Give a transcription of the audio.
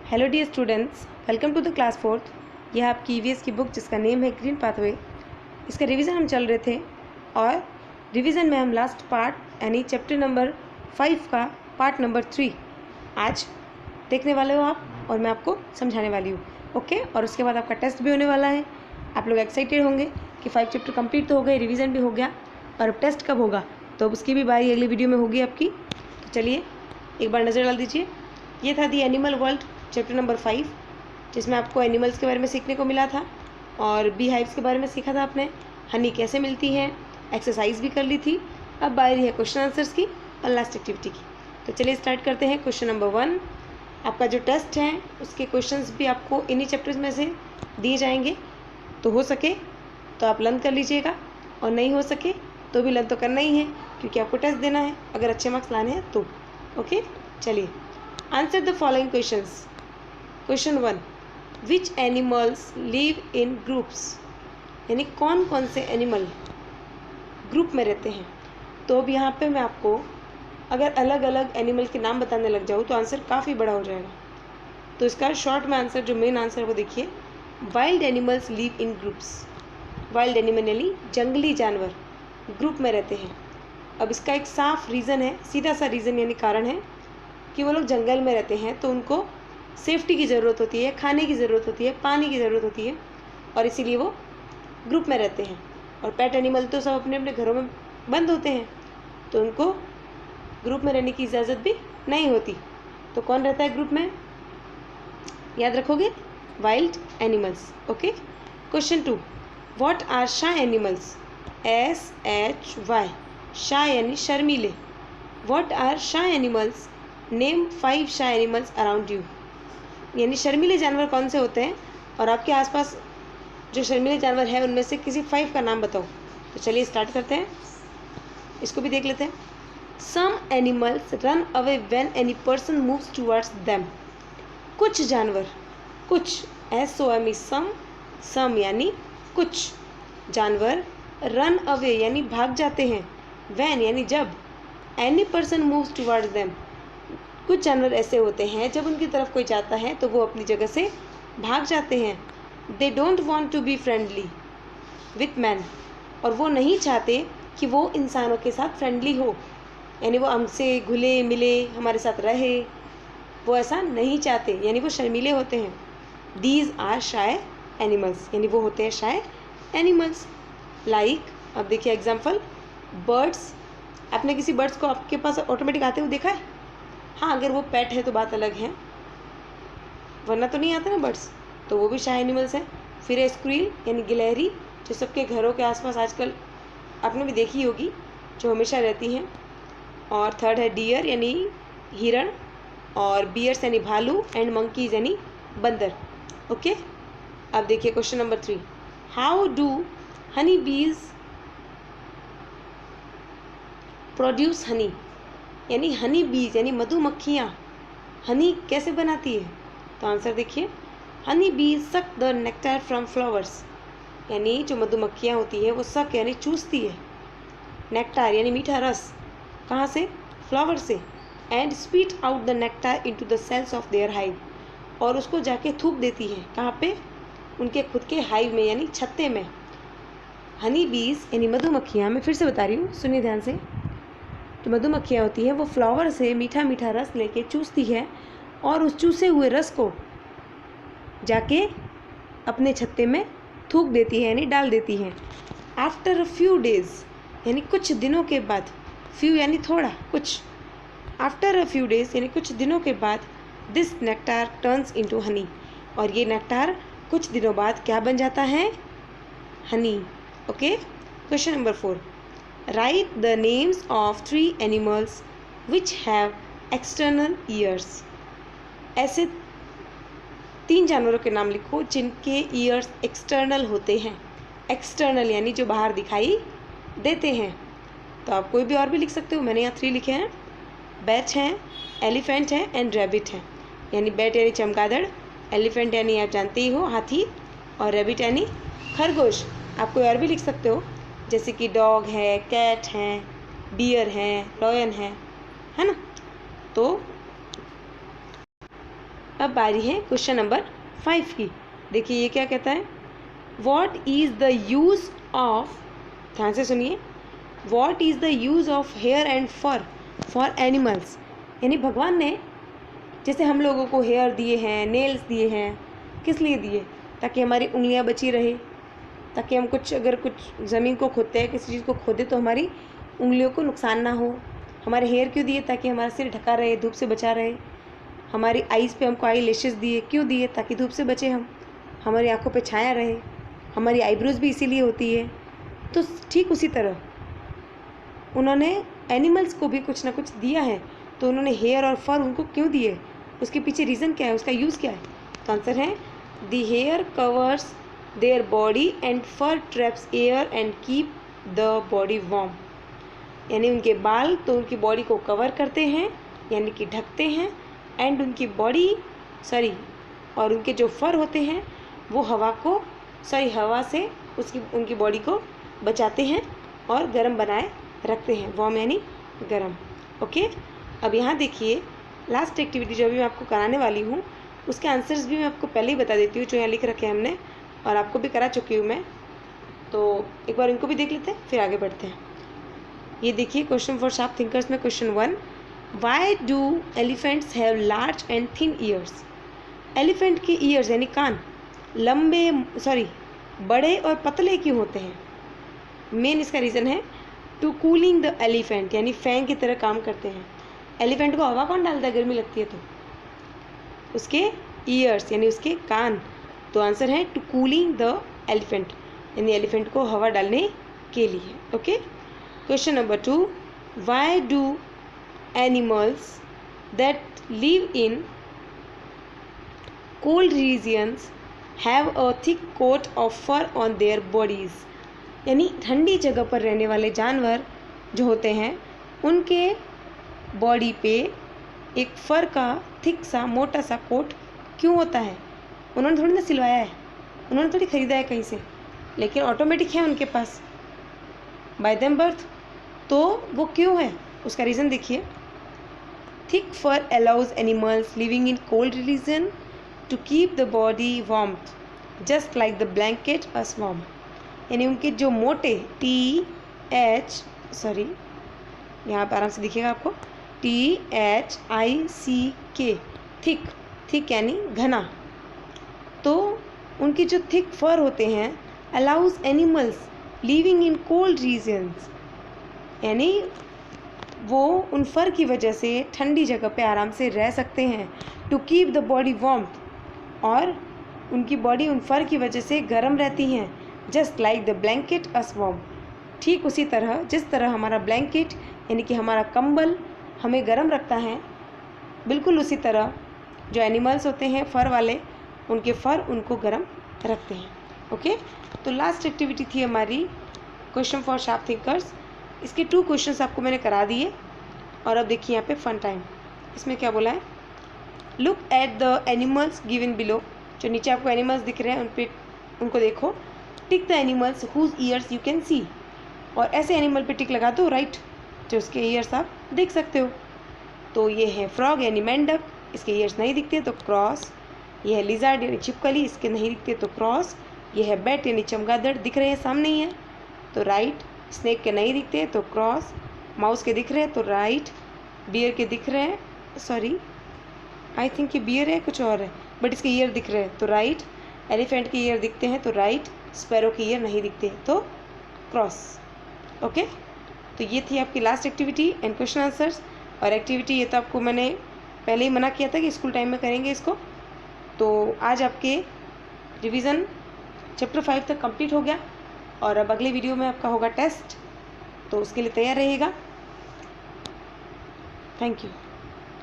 Hello dear students, welcome to the class fourth. यह आपकी EVS की बुक जिसका नेम है ग्रीन पाथवे। इसका रिवीजन हम चल रहे थे और रिवीजन में हम लास्ट पार्ट यानी चैप्टर नंबर 5 का पार्ट नंबर 3 आज देखने वाले हो आप, और मैं आपको समझाने वाली हूँ। ओके, और उसके बाद आपका टेस्ट भी होने वाला है। आप लोग एक्साइटेड होंगे कि 5 चैप्टर कंप्लीट तो हो गए, रिवीजन भी हो गया, और अब टेस्ट कब होगा तो अब उसकी भी बारी अगली वीडियो में होगी आपकी। तो चलिए एक बार नज़र डाल दीजिए। ये था the animal world chapter number 5, जिसमें आपको एनिमल्स के बारे में सीखने को मिला था और बी हाइव्स के बारे में सीखा था आपने, हनी कैसे मिलती है, एक्सरसाइज भी कर ली थी। अब बारी है क्वेश्चन आंसर्स की और लास्ट एक्टिविटी की। तो चलिए स्टार्ट करते हैं। क्वेश्चन नंबर 1, आपका जो टेस्ट है उसके क्वेश्चंस भी आपको इन्हीं चैप्टर्स में से दिए जाएंगे। तो हो सके तो आप लर्न कर लीजिएगा, और नहीं हो सके तो भी लर्न तो करना ही है, क्योंकि आपको टेस्ट देना है अगर अच्छे मार्क्स लाने हैं तो। ओके, चलिए answer the following questions. Question 1, which animals live in groups, यानी कौन कौन से एनिमल ग्रुप में रहते हैं। तो अब यहाँ पे मैं आपको अगर अलग अलग एनिमल के नाम बताने लग जाऊँ तो आंसर काफ़ी बड़ा हो जाएगा। तो इसका शॉर्ट में आंसर, जो मेन आंसर है वो देखिए, wild animals live in groups. Wild animal यानी जंगली जानवर ग्रुप में रहते हैं। अब इसका एक साफ रीज़न है, सीधा सा रीज़न यानी कारण है कि वो लोग जंगल में रहते हैं तो उनको सेफ्टी की ज़रूरत होती है, खाने की ज़रूरत होती है, पानी की ज़रूरत होती है, और इसीलिए वो ग्रुप में रहते हैं। और पेट एनिमल तो सब अपने अपने घरों में बंद होते हैं, तो उनको ग्रुप में रहने की इजाज़त भी नहीं होती। तो कौन रहता है ग्रुप में, याद रखोगे, wild animals. Okay. Question 2, what are shy animals, SHY, shy यानी शर्मीले। What are shy animals, name 5 shy animals around you, यानी शर्मीले जानवर कौन से होते हैं और आपके आसपास जो शर्मीले जानवर है उनमें से किसी 5 का नाम बताओ। तो चलिए स्टार्ट करते हैं, इसको भी देख लेते हैं। Some animals run away when any person moves towards them, कुछ जानवर, कुछ SOME, सम यानी कुछ जानवर, रन अवे यानी भाग जाते हैं, व्हेन यानी जब, any person moves towards them, कुछ जानवर ऐसे होते हैं जब उनकी तरफ कोई जाता है तो वो अपनी जगह से भाग जाते हैं। They don't want to be friendly with man, और वो नहीं चाहते कि वो इंसानों के साथ फ्रेंडली हो, यानी वो हमसे घुले मिले हमारे साथ रहे, वो ऐसा नहीं चाहते, यानी वो शर्मीले होते हैं। दीज आर शाय एनिमल्स, यानी वो होते हैं शाय एनिमल्स। लाइक, अब देखिए एग्जाम्पल, बर्ड्स। आपने किसी बर्ड्स को आपके पास ऑटोमेटिक आते हुए देखा है? हाँ, अगर वो पेट है तो बात अलग है, वरना तो नहीं आता ना बर्ड्स, तो वो भी शाय एनिमल्स हैं। फिर है स्क्विल यानी गिलहरी, जो सबके घरों के आसपास आजकल आपने भी देखी होगी, जो हमेशा रहती हैं। और थर्ड है डियर यानी हिरण, और बियर्स यानी भालू, एंड मंकीज यानी बंदर। ओके। अब देखिए question number 3, how do Honey बीज प्रोड्यूस हनी, यानी हनी बीज यानी मधुमक्खियाँ हनी कैसे बनाती है। तो आंसर देखिए, हनी बीज suck the nectar from flowers, यानी जो मधुमक्खियाँ होती है वो सक यानी चूसती है नेक्टर यानी मीठा रस, कहाँ से, फ्लावर से, and spit out the nectar into the cells of their hive, और उसको जाके थूक देती है, कहाँ पे, उनके खुद के हाइव में यानी छत्ते में। हनी बीज यानी मधुमक्खियाँ, मैं फिर से बता रही हूँ, सुनिए ध्यान से। जो मधुमक्खियाँ होती हैं वो फ्लावर से मीठा मीठा रस लेके चूसती है, और उस चूसे हुए रस को जाके अपने छत्ते में थूक देती है यानी डाल देती हैं। आफ्टर अ फ्यू डेज यानी कुछ दिनों के बाद, फ्यू यानी थोड़ा, कुछ, आफ्टर अ फ्यू डेज यानी कुछ दिनों के बाद, this nectar turns into Honey, और ये नेक्टार कुछ दिनों बाद क्या बन जाता है, Honey. Okay. Question number 4, right the names of 3 animals which have external years, ऐसे 3 जानवरों के नाम लिखो जिनके ईयर्स एक्सटर्नल होते हैं। एक्सटर्नल यानी जो बाहर दिखाई देते हैं। तो आप कोई भी और भी लिख सकते हो, मैंने यहाँ 3 लिखे हैं। बैट हैं, एलिफेंट हैं, एंड रैबिट हैं। यानी बैट यानी चमगादड़, एलिफेंट यानी आप जानते ही हो हाथी, और रैबिट यानी खरगोश। आप कोई और भी लिख सकते हो, जैसे कि डॉग है, कैट हैं, बियर हैं, लॉयन है ना। तो अब बारी है क्वेश्चन नंबर 5 की। देखिए ये क्या कहता है, what is the use of, ध्यान से सुनिए, what is the use of hair and fur for animals. यानी भगवान ने जैसे हम लोगों को हेयर दिए हैं, नेल्स दिए हैं, किस लिए दिए, ताकि हमारी उंगलियां बची रहे, ताकि हम अगर कुछ ज़मीन को खोदते हैं, किसी चीज़ को खोदे तो हमारी उंगलियों को नुकसान ना हो। हमारे हेयर क्यों दिए, ताकि हमारा सिर ढका रहे, धूप से बचा रहे। हमारी आईज़ पे हमको आई लैशेस दिए, क्यों दिए, ताकि धूप से बचे हम, हमारी आंखों पे छाया रहे। हमारी आईब्रोज भी इसीलिए होती है। तो ठीक उसी तरह उन्होंने एनिमल्स को भी कुछ ना कुछ दिया है, तो उन्होंने हेयर और फर उनको क्यों दिए, उसके पीछे रीज़न क्या है, उसका यूज़ क्या है। तो आंसर है the hair covers their body and fur traps air and keep the body warm. यानी उनके बाल तो उनकी बॉडी को कवर करते हैं, यानी कि ढकते हैं, एंड उनकी बॉडी और उनके जो फर होते हैं वो हवा से उनकी बॉडी को बचाते हैं और गर्म बनाए रखते हैं। वार्म यानी गर्म। ओके, अब यहाँ देखिए लास्ट एक्टिविटी जो अभी मैं आपको कराने वाली हूँ उसके आंसर्स भी मैं आपको पहले ही बता देती हूँ, जो यहाँ लिख रखे हैं हमने और आपको भी करा चुकी हूँ मैं। तो एक बार इनको भी देख लेते हैं फिर आगे बढ़ते हैं। ये देखिए क्वेश्चन फॉर शार्प थिंकर्स में question 1, why do elephants have large and thin years. Elephant के ईयर्स यानी कान बड़े और पतले क्यों होते हैं। मेन इसका रीज़न है टू कूलिंग द एलिफेंट, यानी फैन की तरह काम करते हैं। एलिफेंट को हवा कौन डालता है, गर्मी लगती है तो उसके ईयर्स यानी उसके कान। तो आंसर है टू कूलिंग द एलिफेंट, यानी एलिफेंट को हवा डालने के लिए। Okay, question number 2, why do animals that live in cold regions have a thick coat of fur on their bodies. यानी ठंडी जगह पर रहने वाले जानवर जो होते हैं उनके बॉडी पे एक फर का थिक सा मोटा सा कोट क्यों होता है। उन्होंने थोड़ी ना सिलवाया है, उन्होंने थोड़ी ख़रीदा है कहीं से, लेकिन ऑटोमेटिक है उनके पास बाय देम बर्थ। तो वो क्यों है, उसका रीज़न देखिए, thick fur allows animals living in cold region to keep the body warmth just like the blanket us warm. यानी उनके जो मोटे यहाँ पर आराम से दिखेगा आपको, THICK, थिक यानी घना। तो उनके जो थिक फर होते हैं allows animals living in cold regions, यानी वो उन फर की वजह से ठंडी जगह पे आराम से रह सकते हैं। To keep the body warmth, और उनकी बॉडी उन फर की वजह से गर्म रहती हैं। Just like the blanket us warm, ठीक उसी तरह जिस तरह हमारा ब्लैंकेट यानी कि हमारा कंबल हमें गर्म रखता है, बिल्कुल उसी तरह जो एनिमल्स होते हैं फर वाले, उनके फर उनको गर्म रखते हैं। ओके, तो लास्ट एक्टिविटी थी हमारी क्वेश्चन फॉर शार्प थिंकर्स। इसके 2 क्वेश्चंस आपको मैंने करा दिए और अब देखिए यहाँ पे फन टाइम। इसमें क्या बोला है, look at the animals given below. जो नीचे आपको एनिमल्स दिख रहे हैं उनको देखो। Tick the animals whose ears you can see, और ऐसे एनिमल पे टिक लगा दो राइट जो उसके ईयर्स आप देख सकते हो। तो ये है फ्रॉग यानी मेंढक, इसके ईयर्स नहीं दिखते तो क्रॉस। ये है लिजार्ड यानी छिपकली, इसके नहीं दिखते तो क्रॉस। ये है बैट यानी चमगादड़, दिख रहे हैं सामने ही है तो राइट। स्नेक के नहीं दिखते तो क्रॉस। माउस के दिख रहे हैं तो राइट। बियर के दिख रहे हैं, आई थिंक ये बियर है कुछ और है, बट इसके ईयर दिख रहे हैं तो राइट। एलिफेंट के ईयर दिखते हैं तो राइट। स्पैरो के ईयर नहीं दिखते तो क्रॉस। ओके, तो ये थी आपकी last activity and question answers. और एक्टिविटी ये तो आपको मैंने पहले ही मना किया था कि स्कूल टाइम में करेंगे इसको। तो आज आपके रिवीजन चैप्टर 5 तक कंप्लीट हो गया और अब अगले वीडियो में आपका होगा टेस्ट, तो उसके लिए तैयार रहिएगा। Thank you.